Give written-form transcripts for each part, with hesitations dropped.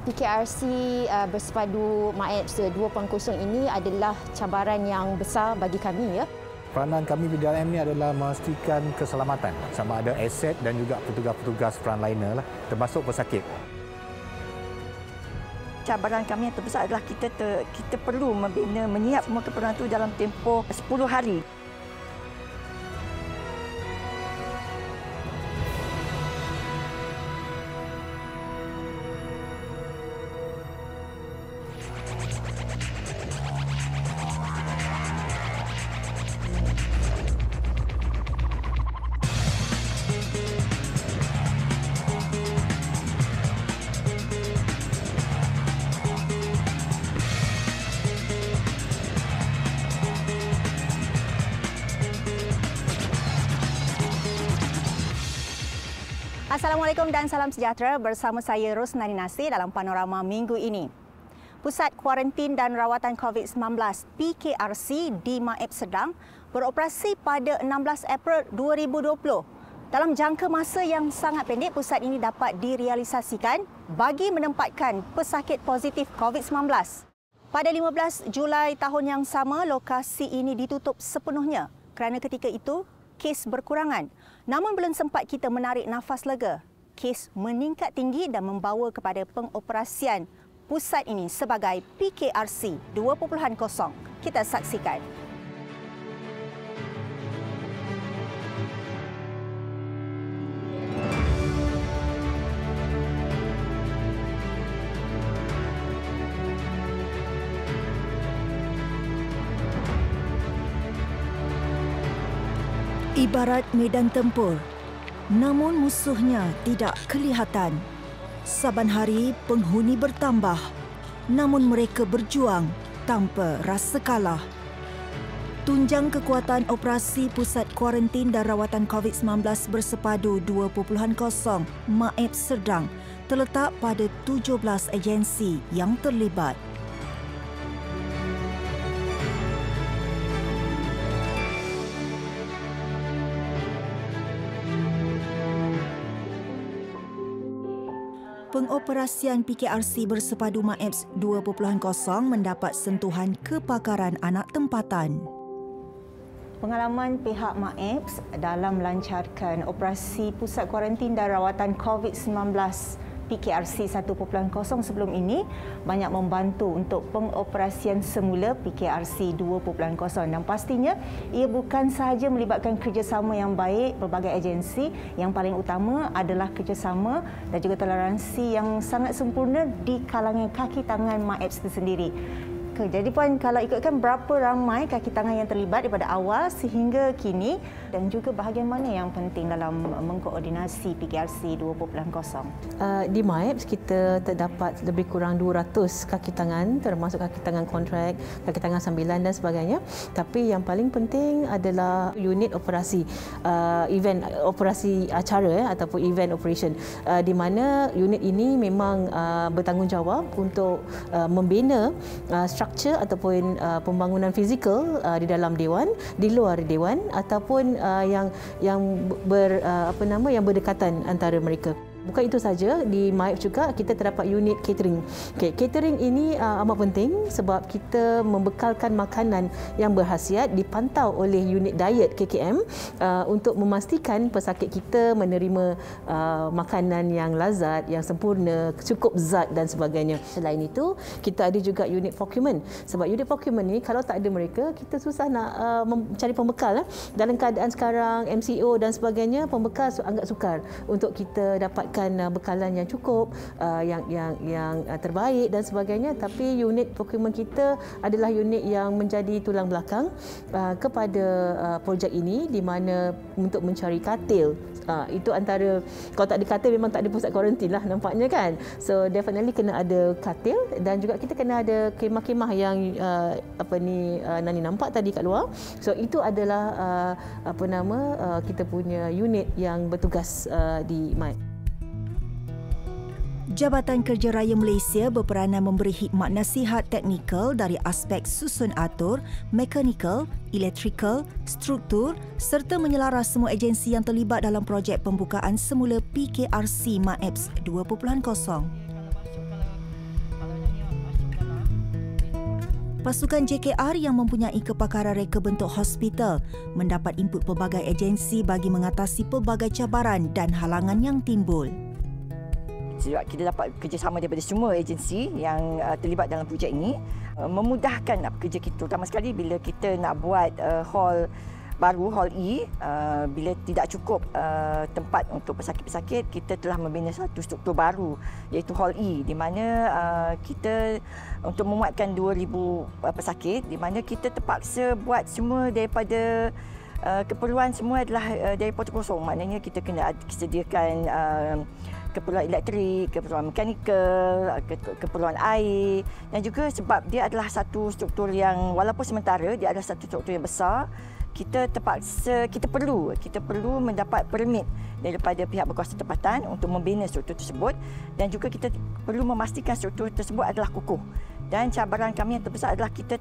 PKRC bersepadu MAEPS 2.0 ini adalah cabaran yang besar bagi kami ya. Peranan kami di dalam ini adalah memastikan keselamatan sama ada aset dan juga petugas-petugas frontliner lah, termasuk pesakit. Cabaran kami yang terbesar adalah kita perlu membina menyiap semua keperluan itu dalam tempoh 10 hari. Assalamualaikum dan salam sejahtera, bersama saya Rosnani Nasir dalam panorama minggu ini. Pusat Kuarantin dan Rawatan COVID-19 PKRC di MAEPS Sedang beroperasi pada 16 April 2020. Dalam jangka masa yang sangat pendek, pusat ini dapat direalisasikan bagi menempatkan pesakit positif COVID-19. Pada 15 Julai tahun yang sama, lokasi ini ditutup sepenuhnya kerana ketika itu kes berkurangan. Namun belum sempat kita menarik nafas lega, kes meningkat tinggi dan membawa kepada pengoperasian pusat ini sebagai PKRC 2.0. Kita saksikan. Ibarat medan tempur, namun musuhnya tidak kelihatan. Saban hari penghuni bertambah, namun mereka berjuang tanpa rasa kalah. Tunjang kekuatan operasi Pusat Kuarantin dan Rawatan COVID-19 bersepadu 2.0 MAEPS Sedang terletak pada 17 agensi yang terlibat. Pengoperasian PKRC bersepadu MAEPS 2.0 mendapat sentuhan kepakaran anak tempatan. Pengalaman pihak MAEPS dalam melancarkan operasi Pusat Kuarantin dan Rawatan COVID-19 PKRC 1.0 sebelum ini banyak membantu untuk pengoperasian semula PKRC 2.0 dan pastinya ia bukan sahaja melibatkan kerjasama yang baik pelbagai agensi, yang paling utama adalah kerjasama dan juga toleransi yang sangat sempurna di kalangan kaki tangan MAEPS itu sendiri. Jadi puan, kalau ikutkan berapa ramai kaki tangan yang terlibat daripada awal sehingga kini dan juga bahagian mana yang penting dalam mengkoordinasi PKRC 2.0? Di MAEPS kita terdapat lebih kurang 200 kaki tangan, termasuk kaki tangan kontrak, kaki tangan sambilan dan sebagainya. Tapi yang paling penting adalah unit operasi, event operasi acara ataupun event operation, di mana unit ini memang bertanggungjawab untuk membina struktur ataupun pembangunan fizikal di dalam dewan, di luar dewan ataupun yang berdekatan antara mereka. Bukan itu saja, di MAEPS juga kita terdapat unit catering. Catering ini amat penting sebab kita membekalkan makanan yang berkhasiat dipantau oleh unit diet KKM untuk memastikan pesakit kita menerima makanan yang lazat, yang sempurna, cukup zat dan sebagainya. Selain itu, kita ada juga unit procurement. Sebab unit procurement ni kalau tak ada mereka, kita susah nak mencari pembekal. Dalam keadaan sekarang MCO dan sebagainya, pembekal agak sukar untuk kita dapat bekalan yang cukup, yang terbaik dan sebagainya. Tapi unit procurement kita adalah unit yang menjadi tulang belakang kepada projek ini, di mana untuk mencari katil. Itu antara, kalau tak ada katil memang tak ada pusat kuarantin lah nampaknya kan. So definitely kena ada katil dan juga kita kena ada kemah-kemah yang Nani nampak tadi kat luar. So itu adalah kita punya unit yang bertugas di MAEPS. Jabatan Kerja Raya Malaysia berperanan memberi khidmat nasihat teknikal dari aspek susun atur, mekanikal, elektrikal, struktur serta menyelaras semua agensi yang terlibat dalam projek pembukaan semula PKRC MAEPS 2.0. Pasukan JKR yang mempunyai kepakaran reka bentuk hospital mendapat input pelbagai agensi bagi mengatasi pelbagai cabaran dan halangan yang timbul. Sebab kita dapat kerjasama daripada semua agensi yang terlibat dalam projek ini, memudahkan kerja kita, terutama sekali bila kita nak buat hall baru, hall E, bila tidak cukup tempat untuk pesakit-pesakit, kita telah membina satu struktur baru iaitu hall E, di mana kita untuk memuatkan 2,000 pesakit, di mana kita terpaksa buat semua daripada keperluan semua adalah dari pos kosong. Maknanya kita kena sediakan keperluan elektrik, keperluan mekanikal, keperluan air, dan juga sebab dia adalah satu struktur yang walaupun sementara dia adalah satu struktur yang besar, kita perlu mendapat permit daripada pihak berkuasa tempatan untuk membina struktur tersebut, dan juga kita perlu memastikan struktur tersebut adalah kukuh. Dan cabaran kami yang terbesar adalah kita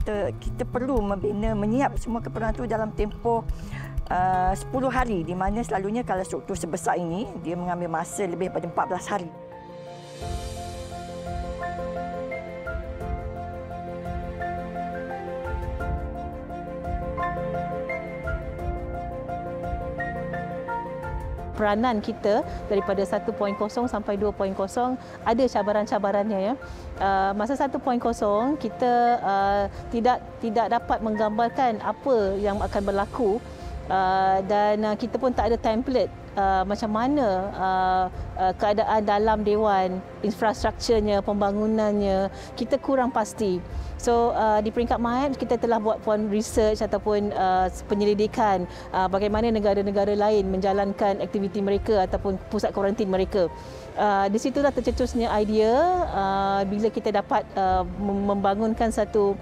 perlu menyiap semua keperluan itu dalam tempoh 10 hari, di mana selalunya kalau struktur sebesar ini dia mengambil masa lebih daripada 14 hari. Peranan kita daripada 1.0 sampai 2.0 ada cabaran-cabarannya, ya. Masa 1.0 kita tidak dapat menggambarkan apa yang akan berlaku, dan kita pun tak ada template macam mana keadaan dalam dewan, infrastrukturnya, pembangunannya, kita kurang pasti. So di peringkat MAEPS kita telah buat research ataupun penyelidikan bagaimana negara-negara lain menjalankan aktiviti mereka ataupun pusat kuarantin mereka. Di situlah tercetusnya idea bila kita dapat membangunkan satu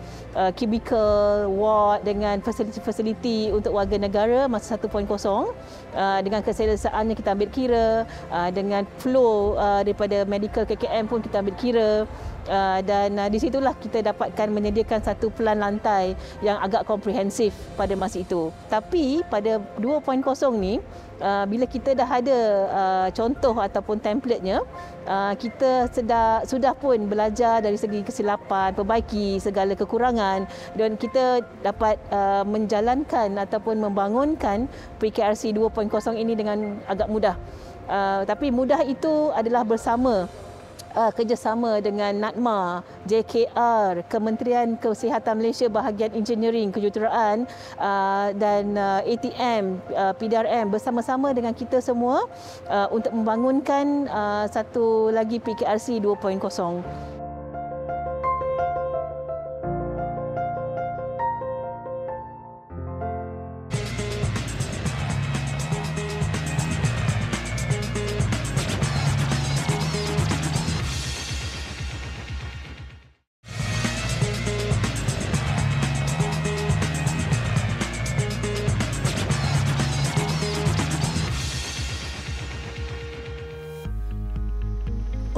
cubicle ward dengan fasiliti untuk warga negara masa 1.0, dengan keselesaannya kita ambil kira, dengan flow daripada medical KKM pun kita ambil kira. Dan di situlah kita dapatkan menyediakan satu pelan lantai yang agak komprehensif pada masa itu. Tapi pada 2.0 ni, bila kita dah ada contoh ataupun templatenya, kita sudah pun belajar dari segi kesilapan, perbaiki segala kekurangan, dan kita dapat menjalankan ataupun membangunkan PKRC 2.0 ini dengan agak mudah. Tapi mudah itu adalah bersama kerjasama dengan NATMA, JKR, Kementerian Kesihatan Malaysia bahagian Engineering, Kejuruteraan, dan ATM, PDRM bersama-sama dengan kita semua untuk membangunkan satu lagi PKRC 2.0.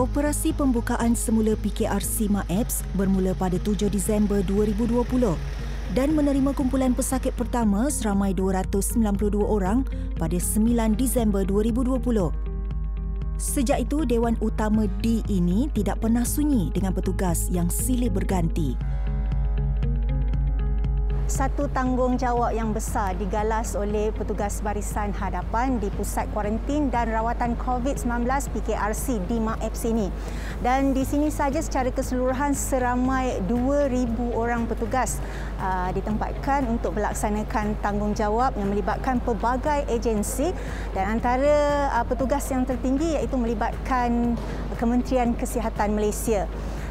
Operasi pembukaan semula PKRC MAEPS bermula pada 7 Disember 2020 dan menerima kumpulan pesakit pertama seramai 292 orang pada 9 Disember 2020. Sejak itu, Dewan Utama D ini tidak pernah sunyi dengan petugas yang silih berganti. Satu tanggungjawab yang besar digalas oleh petugas barisan hadapan di Pusat Kuarantin dan Rawatan COVID-19 PKRC di MAEPS ini. Dan di sini saja secara keseluruhan seramai 2,000 orang petugas ditempatkan untuk melaksanakan tanggungjawab yang melibatkan pelbagai agensi, dan antara petugas yang tertinggi iaitu melibatkan Kementerian Kesihatan Malaysia.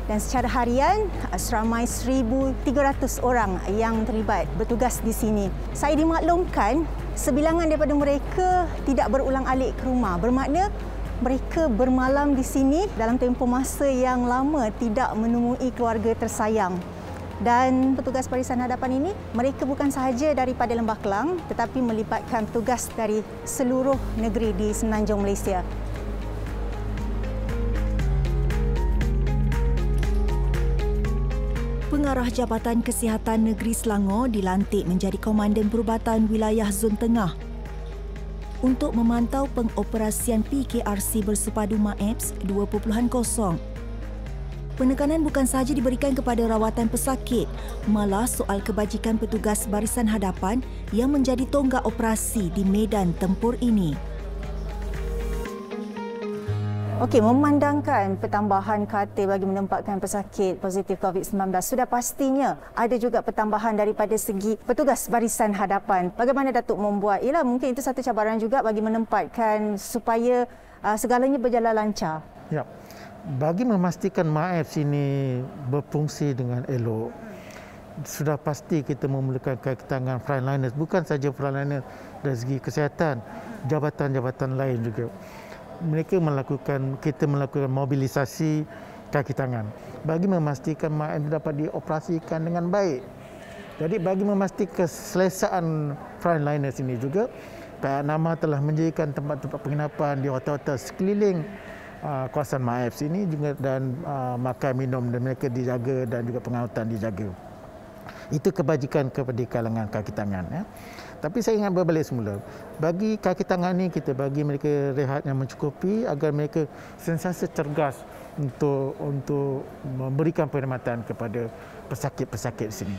Dan secara harian, seramai 1,300 orang yang terlibat bertugas di sini. Saya dimaklumkan, sebilangan daripada mereka tidak berulang-alik ke rumah. Bermakna mereka bermalam di sini dalam tempoh masa yang lama tidak menemui keluarga tersayang. Dan petugas barisan hadapan ini, mereka bukan sahaja daripada Lembah Kelang tetapi melibatkan petugas dari seluruh negeri di Semenanjung Malaysia. Pengarah Jabatan Kesihatan Negeri Selangor dilantik menjadi Komandan Perubatan Wilayah Zon Tengah untuk memantau pengoperasian PKRC bersepadu MAEPS 2.0. Penekanan bukan sahaja diberikan kepada rawatan pesakit, malah soal kebajikan petugas barisan hadapan yang menjadi tonggak operasi di medan tempur ini. Okey, memandangkan pertambahan katil bagi menempatkan pesakit positif COVID-19, sudah pastinya ada juga pertambahan daripada segi petugas barisan hadapan. Bagaimana Datuk membuat? Ialah mungkin itu satu cabaran juga bagi menempatkan supaya segalanya berjalan lancar. Ya. Bagi memastikan MAEPS ini berfungsi dengan elok, sudah pasti kita memerlukan kakitangan frontliners, bukan saja frontliners dari segi kesihatan, jabatan-jabatan lain juga. Kita melakukan mobilisasi kaki tangan bagi memastikan MAEPS dapat dioperasikan dengan baik. Jadi bagi memastikan keselesaan frontliners ini juga, Pihak NAMA telah menjadikan tempat-tempat penginapan di hotel-hotel sekeliling kawasan MAEPS ini juga, dan makan minum dan mereka dijaga dan juga pengawatan dijaga. Itu kebajikan kepada kalangan kaki tangan. Ya. Tapi saya ingat berbalik semula. Bagi kaki tangan ini kita bagi mereka rehat yang mencukupi agar mereka sentiasa cergas untuk memberikan perkhidmatan kepada pesakit-pesakit di sini.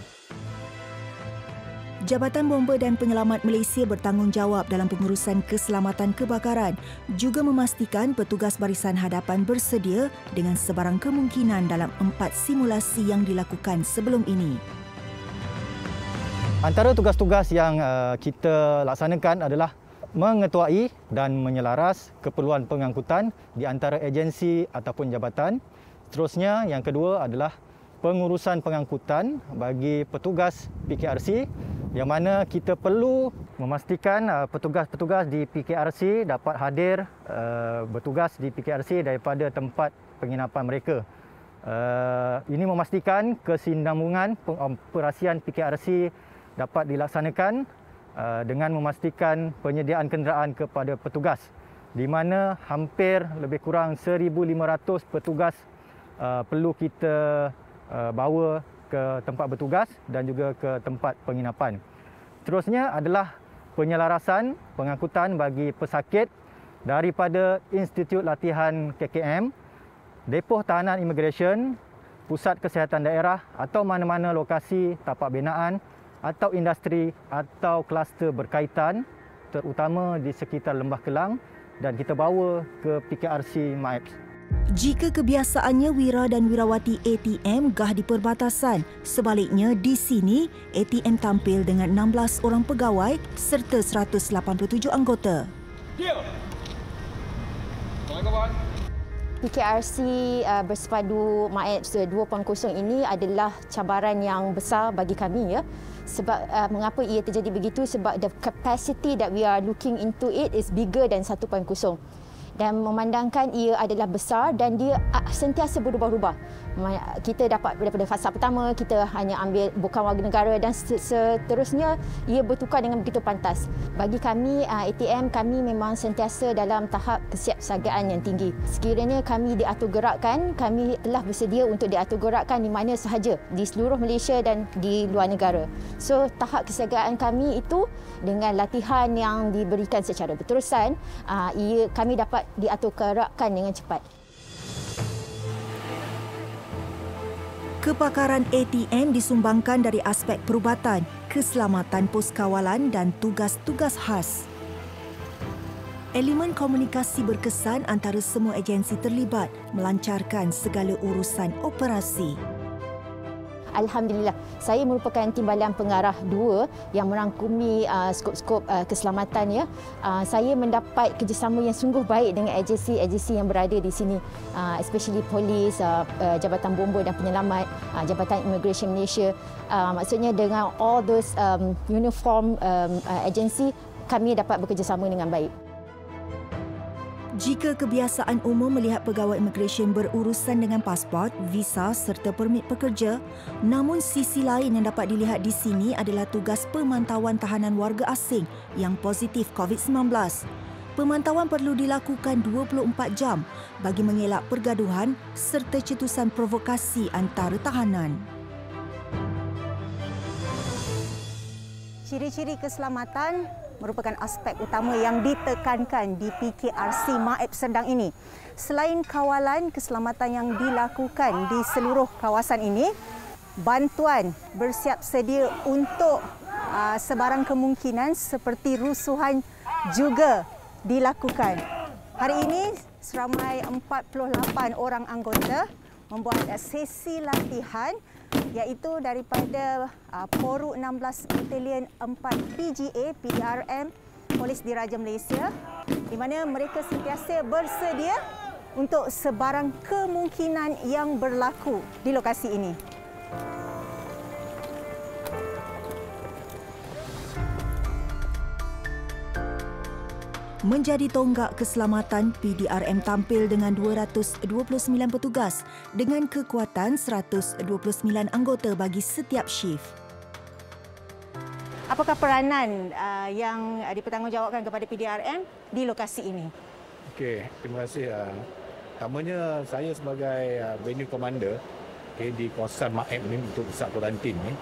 Jabatan Bomba dan Penyelamat Malaysia bertanggungjawab dalam pengurusan keselamatan kebakaran, juga memastikan petugas barisan hadapan bersedia dengan sebarang kemungkinan dalam 4 simulasi yang dilakukan sebelum ini. Antara tugas-tugas yang kita laksanakan adalah mengetuai dan menyelaras keperluan pengangkutan di antara agensi ataupun jabatan. Seterusnya, yang kedua adalah pengurusan pengangkutan bagi petugas PKRC, yang mana kita perlu memastikan petugas-petugas di PKRC dapat hadir bertugas di PKRC daripada tempat penginapan mereka. Ini memastikan kesinambungan pengoperasian PKRC dapat dilaksanakan dengan memastikan penyediaan kenderaan kepada petugas, di mana hampir lebih kurang 1,500 petugas perlu kita bawa ke tempat bertugas dan juga ke tempat penginapan. Seterusnya adalah penyelarasan pengangkutan bagi pesakit daripada Institut Latihan KKM, Depoh Tahanan Immigration, Pusat Kesihatan Daerah atau mana-mana lokasi tapak binaan atau industri atau kluster berkaitan, terutama di sekitar Lembah Kelang, dan kita bawa ke PKRC MAEPS. Jika kebiasaannya wira dan wirawati ATM gah di perbatasan, sebaliknya di sini ATM tampil dengan 16 orang pegawai serta 187 anggota. PKRC bersepadu MAEPS 2.0 ini adalah cabaran yang besar bagi kami, ya. Sebab mengapa ia terjadi begitu? Sebab the capacity that we are looking into it is bigger than 1.0. Dan memandangkan ia adalah besar dan dia sentiasa berubah-ubah. Kita dapat daripada fasa pertama, kita hanya ambil bukan warga negara dan seterusnya ia bertukar dengan begitu pantas. Bagi kami, ATM, kami memang sentiasa dalam tahap kesiapsiagaan yang tinggi. Sekiranya kami diatur gerakkan, kami telah bersedia untuk diatur gerakkan di mana sahaja, di seluruh Malaysia dan di luar negara. So, tahap kesiagaan kami itu dengan latihan yang diberikan secara berterusan, kami dapat diatur gerakkan dengan cepat. Kepakaran ATM disumbangkan dari aspek perubatan, keselamatan pos kawalan dan tugas-tugas khas. Elemen komunikasi berkesan antara semua agensi terlibat melancarkan segala urusan operasi. Alhamdulillah, saya merupakan timbalan pengarah 2 yang merangkumi skop-skop keselamatan, ya. Saya mendapat kerjasama yang sungguh baik dengan agensi-agensi yang berada di sini, especially polis, Jabatan Bomba dan Penyelamat, Jabatan Immigration Malaysia. Maksudnya dengan all those uniform agensi, kami dapat bekerjasama dengan baik. Jika kebiasaan umum melihat pegawai immigration berurusan dengan pasport, visa serta permit pekerja, namun sisi lain yang dapat dilihat di sini adalah tugas pemantauan tahanan warga asing yang positif COVID-19. Pemantauan perlu dilakukan 24 jam bagi mengelak pergaduhan serta cetusan provokasi antara tahanan. Ciri-ciri keselamatan merupakan aspek utama yang ditekankan di PKRC Maib Serdang ini. Selain kawalan keselamatan yang dilakukan di seluruh kawasan ini, bantuan bersiap sedia untuk sebarang kemungkinan seperti rusuhan juga dilakukan. Hari ini seramai 48 orang anggota membuat sesi latihan iaitu daripada Poru 16 Batalion 4 PGA PDRM Polis Diraja Malaysia, di mana mereka sentiasa bersedia untuk sebarang kemungkinan yang berlaku di lokasi ini. Menjadi tonggak keselamatan, PDRM tampil dengan 229 petugas dengan kekuatan 129 anggota bagi setiap shift. Apakah peranan yang dipertanggungjawabkan kepada PDRM di lokasi ini? Okey, terima kasih. Pertamanya saya sebagai venue commander di kawasan Maib ini untuk pusat kuarantin ni.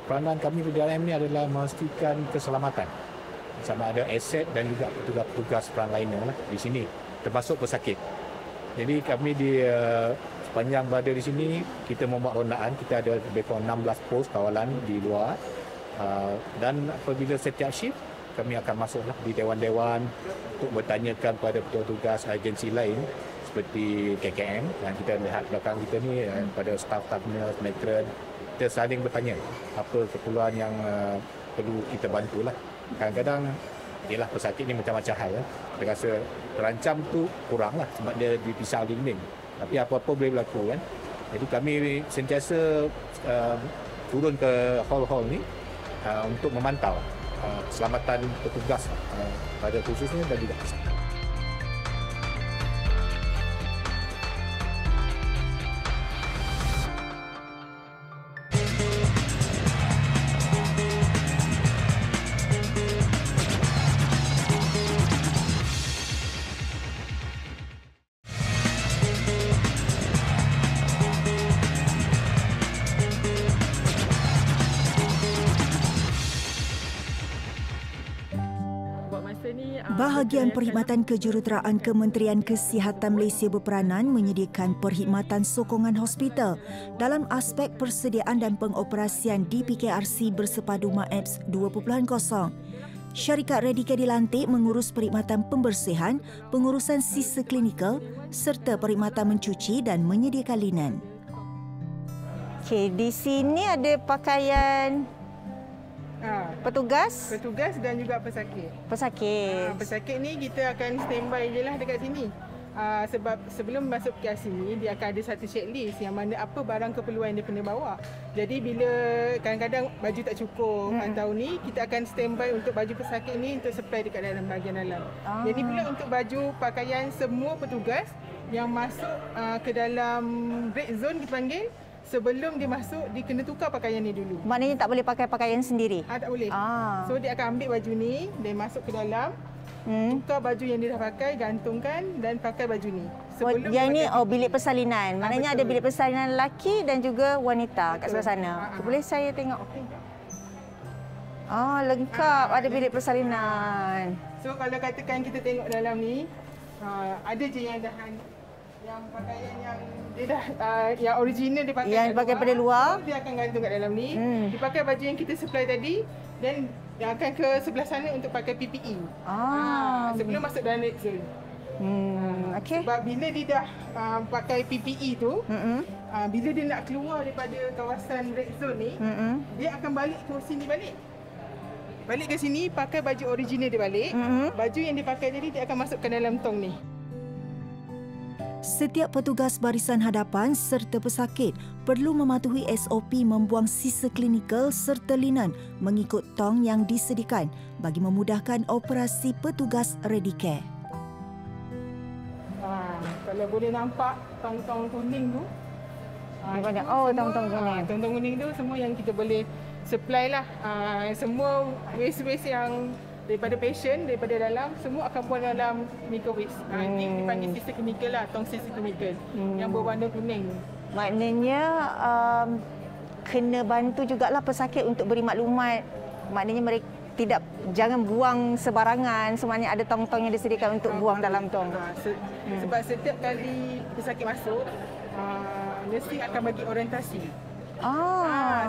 Peranan kami PDRM ni adalah memastikan keselamatan sama ada aset dan juga petugas-petugas frontliner di sini, termasuk pesakit. Jadi kami di sepanjang berada di sini, kita membuat rondaan. Kita ada lebih kurang 16 pos kawalan di luar. Dan apabila setiap shift, kami akan masuklah di dewan-dewan untuk bertanyakan pada petugas agensi lain seperti KKM. Dan kita lihat belakang kita ni pada staff nurse, matron, kita saling bertanya apa keperluan yang perlu kita bantulah. Kadang-kadang ialah pesakit ni macam-macam hal. Dia rasa terancam tu kuranglah sebab dia dipisah dinding. Tapi apa-apa boleh berlaku kan. Jadi kami sentiasa turun ke hall-hall ni untuk memantau keselamatan petugas pada khususnya dan juga pesakit. Bahagian Perkhidmatan Kejuruteraan Kementerian Kesihatan Malaysia berperanan menyediakan perkhidmatan sokongan hospital dalam aspek persediaan dan pengoperasian di PKRC bersepadu MAEPS 2.0. Syarikat Redicare dilantik mengurus perkhidmatan pembersihan, pengurusan sisa klinikal serta perkhidmatan mencuci dan menyediakan linen. Okey, di sini ada pakaian petugas dan juga pesakit. Pesakit ni kita akan standby je lah dekat sini. Sebab sebelum masuk ke sini dia akan ada satu checklist yang mana apa barang keperluan dia kena bawa. Jadi bila kadang-kadang baju tak cukup atau ni, kita akan standby untuk baju pesakit ni untuk supply dekat dalam bahagian dalam. Jadi pula untuk baju pakaian semua petugas yang masuk ke dalam red zone kita panggil, sebelum dia masuk, dia kena tukar pakaian ni dulu. Maknanya tak boleh pakai pakaian sendiri? Tak boleh. So dia akan ambil baju ni, dia masuk ke dalam, tukar baju yang dia dah pakai, gantungkan dan pakai baju ni. Yang ni bilik persalinan. Maknanya ada bilik persalinan lelaki dan juga wanita kat sebelah sana. Boleh saya tengok? Lengkap ada bilik persalinan. So kalau katakan kita tengok dalam ni, ada je yang dah yang pakaian yang dia dah yang original dia pakai, yang pakai pada luar, dia akan gantung kat dalam ni. Dia pakai baju yang kita supply tadi dan dia akan ke sebelah sana untuk pakai PPE. Sebelum masuk dalam red zone. Okay. Sebab bila dia dah pakai PPE tu, bila dia nak keluar daripada kawasan red zone ni, dia akan balik ke sini balik. Balik ke sini pakai baju original dia balik. Baju yang dia pakai tadi dia akan masukkan dalam tong ni. Setiap petugas barisan hadapan serta pesakit perlu mematuhi SOP membuang sisa klinikal serta linen mengikut tong yang disediakan bagi memudahkan operasi petugas Redicare. Kalau boleh nampak tong-tong kuning tu. Tong-tong kuning. Tong-tong kuning tu semua yang kita boleh supply lah. Semua waste-waste yang daripada patient, daripada dalam, semua akan buang dalam micro waste. Ini dipanggil sisa klinikal lah, tong sisa klinikal yang berwarna kuning. Maknanya kena bantu jugalah pesakit untuk beri maklumat. Maknanya mereka jangan buang sebarangan, semuanya ada tong-tong yang disediakan untuk buang dalam tong. Sebab setiap kali pesakit masuk, nursing akan bagi orientasi.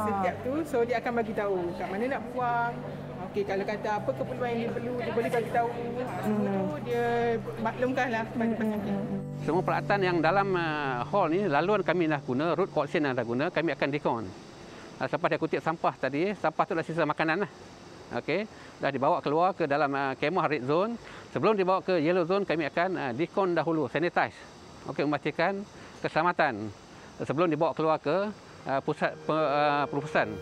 Setiap tu, so dia akan bagi tahu kat mana nak buang. Okey, kalau kata apa keperluan yang dia perlu, dia boleh bagi tahu. Semua tu dia maklumkanlah kepada pesakit. Semua peralatan yang dalam hall ni, laluan kami dah guna, road collection yang dah guna, kami akan decon. Selepas dia kutip sampah tadi, sampah tu dah sisa makanan lah. Okey, dah dibawa keluar ke dalam kemah red zone. Sebelum dibawa ke yellow zone, kami akan decon dahulu, sanitize. Okey, memastikan keselamatan sebelum dibawa keluar ke pusat perupusan.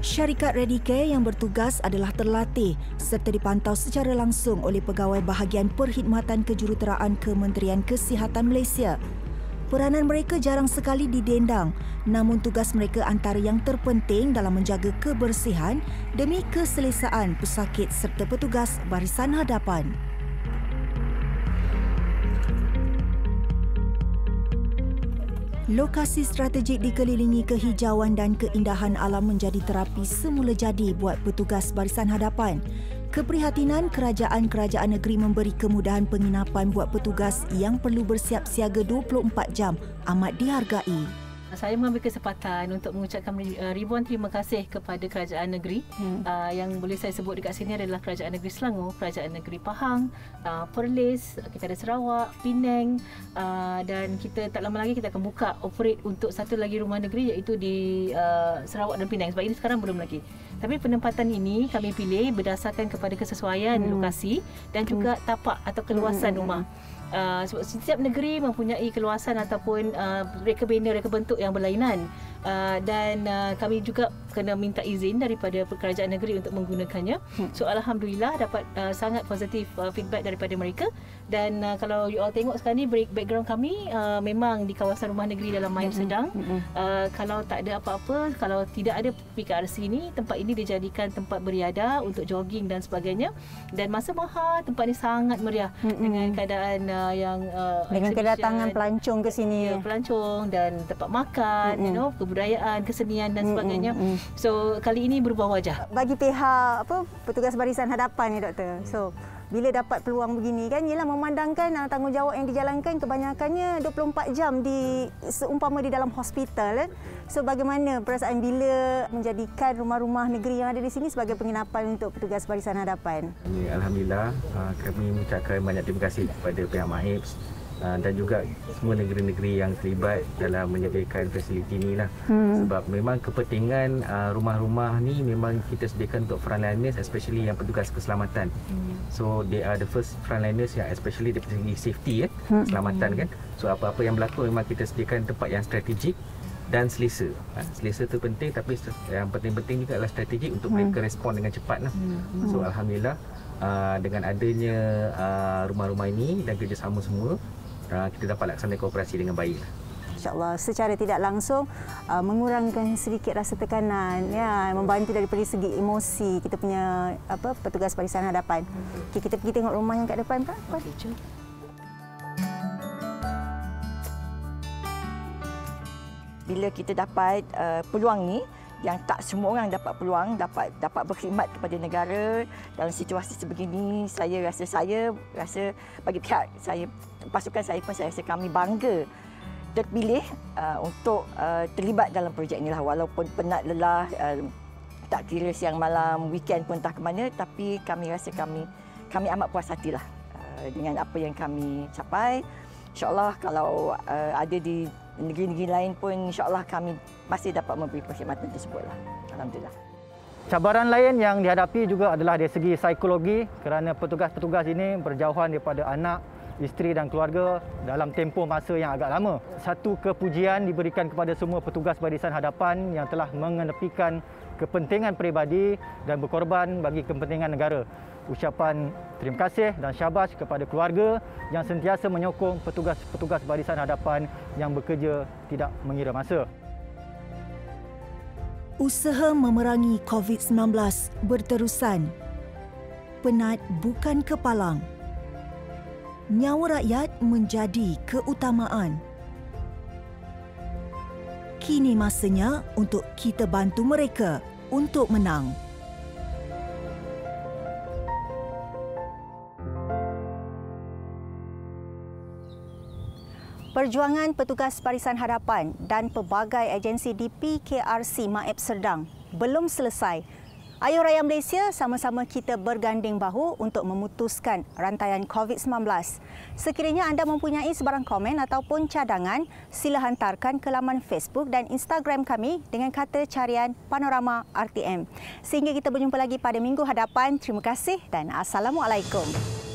Syarikat Redicare yang bertugas adalah terlatih serta dipantau secara langsung oleh pegawai bahagian perkhidmatan kejuruteraan Kementerian Kesihatan Malaysia. Peranan mereka jarang sekali didendang, namun tugas mereka antara yang terpenting dalam menjaga kebersihan demi keselesaan pesakit serta petugas barisan hadapan. Lokasi strategik dikelilingi kehijauan dan keindahan alam menjadi terapi semula jadi buat petugas barisan hadapan. Keprihatinan kerajaan-kerajaan negeri memberi kemudahan penginapan buat petugas yang perlu bersiap siaga 24 jam amat dihargai. Saya mengambil kesempatan untuk mengucapkan ribuan terima kasih kepada kerajaan negeri. Yang boleh saya sebut dekat sini adalah kerajaan negeri Selangor, kerajaan negeri Pahang, Perlis, kita ada Sarawak, Penang, dan kita tak lama lagi kita akan buka operate untuk satu lagi rumah negeri iaitu di Sarawak dan Penang. Sebab ini sekarang belum lagi. Tapi penempatan ini kami pilih berdasarkan kepada kesesuaian lokasi dan juga tapak atau keluasan rumah. Sebab setiap negeri mempunyai keluasan ataupun reka bina, reka bentuk yang berlainan. Dan kami juga kena minta izin daripada kerajaan negeri untuk menggunakannya. So alhamdulillah dapat sangat positif feedback daripada mereka. Dan kalau you all tengok sekarang ni background kami memang di kawasan rumah negeri dalam Mayap Sedang. Kalau tak ada apa-apa, kalau tidak ada PKRC ni, tempat ini dijadikan tempat beriadah untuk jogging dan sebagainya. Dan masa mahal tempat ni sangat meriah dengan keadaan yang dengan kedatangan pelancong ke sini, pelancong dan tempat makan, kebudayaan, kesenian dan sebagainya. So kali ini berubah wajah. Bagi pihak petugas barisan hadapan ni doktor. So bila dapat peluang begini kan, ialah memandangkan tanggungjawab yang dijalankan kebanyakannya 24 jam seumpama di dalam hospital. So bagaimana perasaan bila menjadikan rumah-rumah negeri yang ada di sini sebagai penginapan untuk petugas barisan hadapan? Alhamdulillah, kami mengucapkan banyak terima kasih kepada pihak MAIP dan juga semua negeri-negeri yang terlibat dalam menyediakan fasiliti ini lah. Sebab memang kepentingan rumah-rumah ni memang kita sediakan untuk frontliners, especially yang petugas keselamatan. So they are the first frontliners yang especially dari segi safety keselamatan kan. So apa-apa yang berlaku memang kita sediakan tempat yang strategik dan selesa. Selesa tu penting, tapi yang penting-penting juga adalah strategik untuk mereka respon dengan cepat lah. So alhamdulillah dengan adanya rumah-rumah ini dan kerjasama semua, kita dapat laksanakan kooperasi dengan baik. InsyaAllah secara tidak langsung mengurangkan sedikit rasa tekanan, ya, membantu daripada segi emosi kita punya petugas barisan hadapan. Okay, kita pergi tengok rumah yang kat depan Pak. Bila kita dapat peluang ni, yang tak semua orang dapat peluang, dapat berkhidmat kepada negara dalam situasi sebegini, saya rasa bagi pihak saya, pasukan saya pun saya rasa kami bangga terpilih untuk terlibat dalam projek inilah, walaupun penat lelah, tak kira siang malam, weekend pun tak ke mana, tapi kami rasa kami amat puas hatilah dengan apa yang kami capai. InsyaAllah kalau ada di negeri-negeri lain pun, insyaAllah kami masih dapat memberi perkhidmatan tersebutlah. Alhamdulillah. Cabaran lain yang dihadapi juga adalah dari segi psikologi, kerana petugas-petugas ini berjauhan daripada anak, isteri dan keluarga dalam tempoh masa yang agak lama. Satu kepujian diberikan kepada semua petugas barisan hadapan yang telah mengenepikan kepentingan peribadi dan berkorban bagi kepentingan negara. Ucapan terima kasih dan syabas kepada keluarga yang sentiasa menyokong petugas-petugas barisan hadapan yang bekerja tidak mengira masa. Usaha memerangi COVID-19 berterusan. Penat bukan kepalang. Nyawa rakyat menjadi keutamaan. Kini masanya untuk kita bantu mereka untuk menang. Perjuangan petugas barisan hadapan dan pelbagai agensi di PKRC Maib Serdang belum selesai. Ayuraya Malaysia sama-sama kita berganding bahu untuk memutuskan rantaian COVID-19. Sekiranya anda mempunyai sebarang komen ataupun cadangan, sila hantarkan ke laman Facebook dan Instagram kami dengan kata carian Panorama RTM. Sehingga kita berjumpa lagi pada minggu hadapan. Terima kasih dan Assalamualaikum.